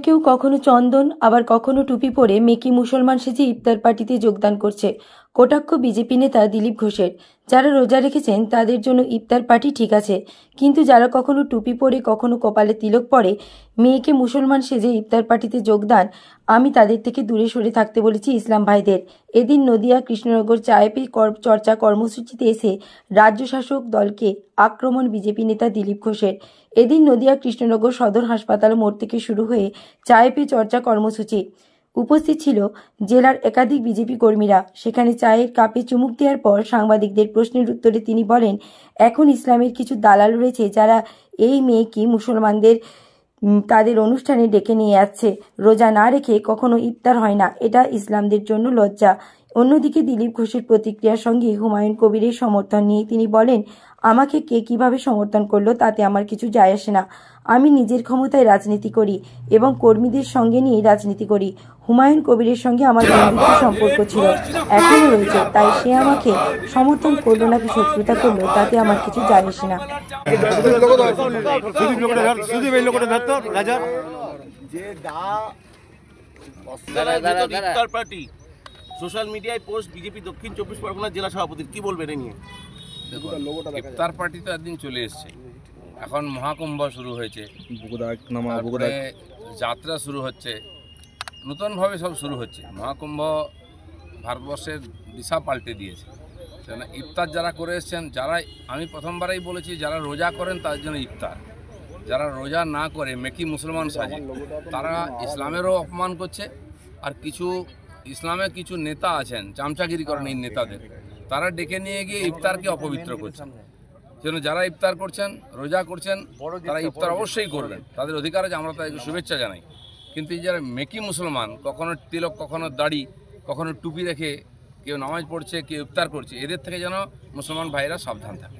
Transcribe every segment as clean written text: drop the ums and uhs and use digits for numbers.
কেউ কখনো চন্দন আবার কখনো টুপি পরে মেকি মুসলমান সেজে ইফতার পার্টিতে যোগদান করছে। কটাক্ষ বিজেপি নেতা দিলীপ ঘোষের। যারা রোজা রেখেছেন তাদের জন্য ইফতার পার্টি ঠিক আছে, কিন্তু যারা কখনো টুপি পরে কখনো কপালে তিলক পরে মেয়েকে মুসলমান সেজে ইফতার পার্টিতে যোগদান, আমি তাদের থেকে দূরে সরে থাকতে বলেছি ইসলাম ভাইদের। এদিন নদিয়া কৃষ্ণনগর চায়ে পে চর্চা কর্মসূচিতে এসে রাজ্য শাসক দলকে আক্রমণ বিজেপি নেতা দিলীপ ঘোষের। এদিন নদিয়া কৃষ্ণনগর সদর হাসপাতাল মোড় থেকে শুরু হয়ে চায়ে পে চর্চা কর্মসূচি। উপস্থিত ছিল জেলার একাধিক বিজেপি কর্মীরা। সেখানে চায়ের কাপে চুমুক দেওয়ার পর সাংবাদিকদের প্রশ্নের উত্তরে তিনি বলেন, এখন ইসলামের কিছু দালাল রয়েছে যারা এই মেয়েকে মুসলমানদের তাদের অনুষ্ঠানে ডেকে নিয়ে যাচ্ছে। রোজা না রেখে কখনো ইফতার হয় না, এটা ইসলামদের জন্য লজ্জা। অন্যদিকে দিলীপ ঘোষের প্রতিক্রিয়ার সঙ্গে হুমায়ুন কবিরের সমর্থন নিয়ে তিনি বলেন, আমাকে কে কিভাবে সমর্থন করলো তাতে আমার কিছু যায় আসে না। আমি নিজের ক্ষমতায় রাজনীতি করি এবং কর্মীদের সঙ্গে নিয়ে রাজনীতি করি। হুমায়ুন কবিরের সঙ্গে আমার বন্ধুত্ব সম্পর্ক ছিল, এখনো রয়েছে, তাই সে আমাকে সমর্থন করলো নাকি শত্রুতা করলো তাতে আমার কিছু যায় আসে না। সোশ্যাল মিডিয়ায় পোস্ট বিজেপি দক্ষিণ 24 পরগনা জেলা সভাপতির, কি বলবেন এই নিয়ে? ইফতার পার্টি তো একদিন চলে এসছে, এখন মহাকুম্ভ শুরু হয়েছে, যাত্রা শুরু হচ্ছে, নতুনভাবে সব শুরু হচ্ছে। মহাকুম্ভ ভারতবর্ষের দিশা পাল্টে দিয়েছে। কেন ইফতার যারা করে এসছেন, যারা আমি প্রথমবারেই বলেছি যারা রোজা করেন তাদের জন্য ইফতার, যারা রোজা না করে মেকি মুসলমান সাজে তারা ইসলামেরও অপমান করছে। আর কিছু ইসলামের কিছু নেতা আছেন চামচাগিরি করেন এই নেতাদের, তারা ডেকে নিয়ে গিয়ে ইফতারকে অপবিত্র করছেন। সেজন্য যারা ইফতার করছেন, রোজা করছেন, তারা ইফতার অবশ্যই করবেন, তাদের অধিকার আছে, আমরা তাদেরকে শুভেচ্ছা জানাই। কিন্তু এই যারা মেকি মুসলমান, কখনো তিলক, কখনো দাড়ি, কখনো টুপি রেখে কেউ নামাজ পড়ছে, কেউ ইফতার করছে, এদের থেকে যেন মুসলমান ভাইরা সাবধান থাকে।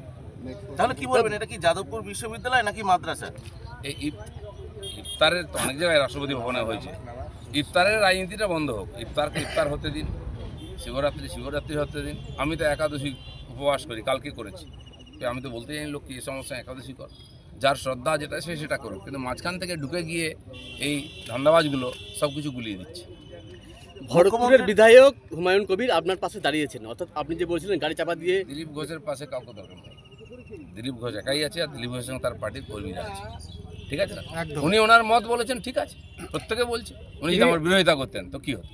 তাহলে কি বলবেন, এটা কি যাদবপুর বিশ্ববিদ্যালয় নাকি মাদ্রাসা? এই ইফতারের তো অনেক জায়গায় রাষ্ট্রপতি ভবনে হয়েছে, ইফতারের রাজনীতিটা বন্ধ হোক। ইফতারকে ইফতার হতে দিন, শিবরাত্রি হতে দিন। আমি তো একাদশী উপবাস করি, কালকে করেছি। আমি তো বলতে জানি লোককে এই সমস্যা একাদশী কর, যার শ্রদ্ধা যেটা সে সেটা করুক, কিন্তু মাঝখান থেকে ঢুকে গিয়ে এই ধান্দাবাজগুলো সব কিছু গুলিয়ে দিচ্ছে। ভরতপুরের বিধায়ক হুমায়ুন কবির আপনার পাশে দাঁড়িয়েছেন, অর্থাৎ আপনি যে বলছিলেন গাড়ি চাপা দিয়ে, দিলীপ ঘোষের পাশে কাউকে দরকার নেই। দিলীপ ঘোষ একাই আছে, আর দিলীপ ঘোষের সঙ্গে তার পার্টির কর্মীরা আছে, ঠিক আছে না? উনি ওনার মত বলেছেন, ঠিক আছে, প্রত্যেকে বলছে। উনি যদি আমার বিরোধিতা করতেন তো কি হতো?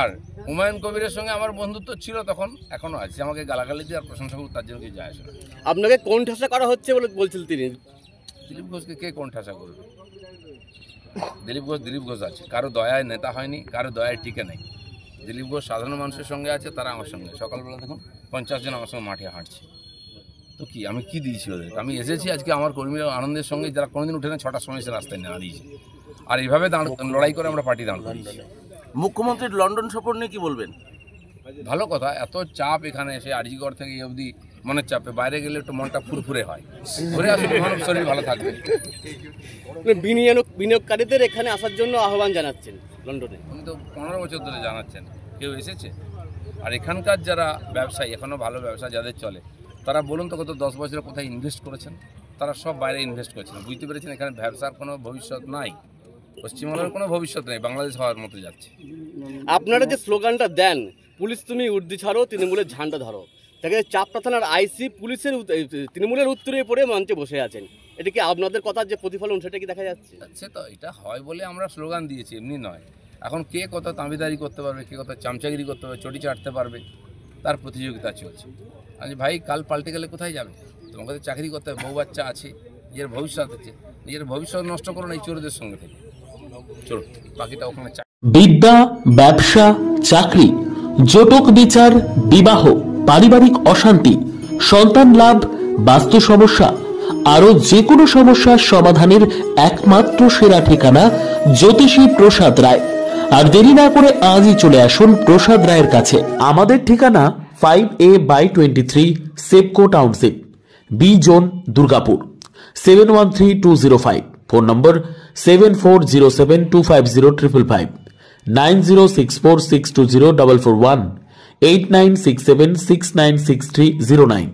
আর হুমায়ুন কবিরের সঙ্গে আমার বন্ধুত্ব ছিল তখন, এখনো আছে। আমাকে গালাগালি দিয়ে আর প্রশংসা করুক, তার জন্য কি যায় আসে না। আপনাকে কোন ঠাসা করা হচ্ছে বলে বলছিলেন তিনি। দিলীপ ঘোষকে কে কোন ঠাসা করবে? দিলীপ ঘোষ আছে, কারো দয়ায় নেতা হয়নি, কারো দয়ায় টিকে নেই। দিলীপ ঘোষ সাধারণ মানুষের সঙ্গে আছে, তারা আমার সঙ্গে। সকালবেলা দেখুন 50 জন আমার সঙ্গে মাঠে হাঁটছে, তো কি আমি কি দিয়েছি ওদের? আমি এসেছি আজকে আমার কর্মীরা আনন্দের সঙ্গে, যারা কোনোদিন উঠে না 6টার সময় এসে রাস্তায় নেওয়া দিয়েছে, আর এইভাবে লড়াই করে আমরা পার্টি দাঁড় করিয়েছি। মুখ্যমন্ত্রীর লন্ডন সফর নিয়ে কি বলবেন? ভালো কথা, এত চাপ এখানে এসে আরজিগড় থেকে এই অবধি মনের চাপে, বাইরে গেলে একটু মনটা ফুরফুরে হয়, ঘুরে আসলে মানব শরীর ভালো থাকবে। বিনিয়োগকারীদের এখানে আসার জন্য আহ্বান জানাচ্ছেন লন্ডনে। উনি তো 15 বছর ধরে জানাচ্ছেন, কেউ এসেছে? আর এখানকার যারা ব্যবসায়ী, এখনও ভালো ব্যবসা যাদের চলে, তারা বলুন তো গত 10 বছরে কোথায় ইনভেস্ট করেছেন? তারা সব বাইরে ইনভেস্ট করেছেন। বুঝতে পেরেছেন এখানে ব্যবসার কোনো ভবিষ্যৎ নাই, পশ্চিমবঙ্গের কোনো ভবিষ্যৎ নেই, বাংলাদেশ হওয়ার মতো যাচ্ছে। আপনারা যে স্লোগানটা দেন, পুলিশ তুমি উর্দি ছাড়ো, তৃণমূলের ঝান্ডা ধরো, তাকে চাপড়া থানার আইসি পুলিশের তৃণমূলের উত্তরে পড়ে মঞ্চে বসে আছেন, এটা কি আপনাদের কথার যে প্রতিফলন সেটা কি দেখা যাচ্ছে? সে তো এটা হয় বলে আমরা স্লোগান দিয়েছি, এমনি নয়। এখন কে কত তাঁবিদারি করতে পারবে, কে কত চামচাগিরি করতে পারবে, চটি চাটতে পারবে, তার প্রতিযোগিতা চলছে। আজ ভাই কাল পাল্টে গেলে কোথায় যাবে? তোমাকে তো চাকরি করতে হবে, বউ বাচ্চা আছে, নিজের ভবিষ্যৎ আছে, নিজের ভবিষ্যৎ নষ্ট করো না এই চোরদের সঙ্গে থেকে। চলো বাকিটা ওখানে। বিদ্যা, ব্যবসা, চাকরি, জটক বিচার, বিবাহ, পারিবারিক অশান্তি, সন্তান লাভ, বাস্তু সমস্যা, আরো যে কোনো সমস্যার সমাধানের একমাত্র সেরা ঠিকানা জ্যোতিষী প্রসাদ রায়। আর দেরি না করে আজই চলে আসুন প্রসাদ রায়ের কাছে। আমাদের ঠিকানা 5A/23 Sepco township, B zone, Durgapur, 713205। Phone number 7407250555, 9064620441, 8967696309।